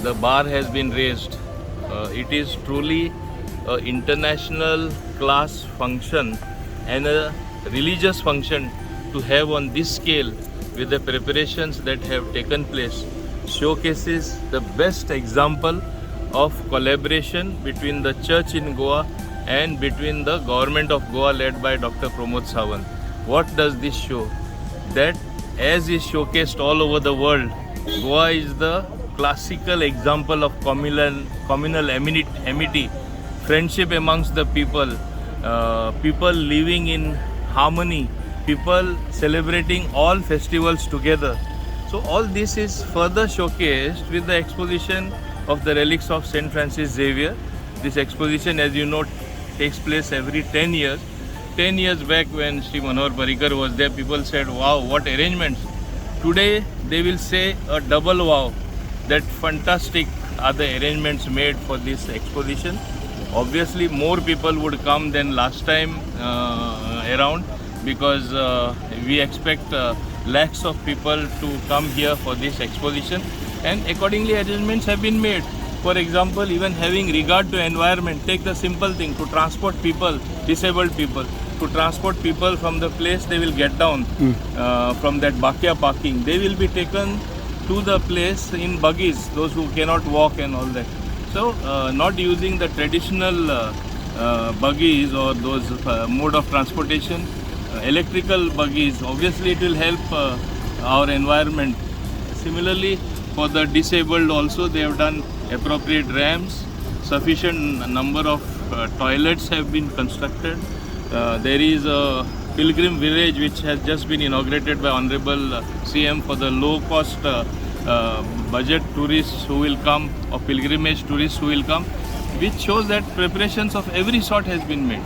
the bar has been raised. It is truly an international class function and a religious function to have on this scale with the preparations that have taken place showcases the best example of collaboration between the church in Goa and between the government of Goa led by Dr. Pramod Sawant. What does this show? That as is showcased all over the world, Goa is the classical example of communal amity, friendship amongst the people, people living in harmony, people celebrating all festivals together. So all this is further showcased with the exposition of the relics of Saint Francis Xavier. This exposition, as you know, takes place every 10 years. 10 years back when Sri Manohar Parrikar was there, people said, wow, what arrangements. Today they will say a double wow, that fantastic are the arrangements made for this exposition. Obviously more people would come than last time around, because we expect lakhs of people to come here for this exposition, and accordingly arrangements have been made. For example, even having regard to environment, take the simple thing to transport people, disabled people, to transport people from the place they will get down from that Bakya parking. They will be taken to the place in buggies, those who cannot walk and all that. So not using the traditional buggies or those mode of transportation, electrical buggies, obviously it will help our environment. Similarly, for the disabled also, they have done appropriate ramps. Sufficient number of toilets have been constructed. There is a pilgrim village which has just been inaugurated by Honorable CM for the low cost budget tourists who will come, or pilgrimage tourists who will come, which shows that preparations of every sort has been made.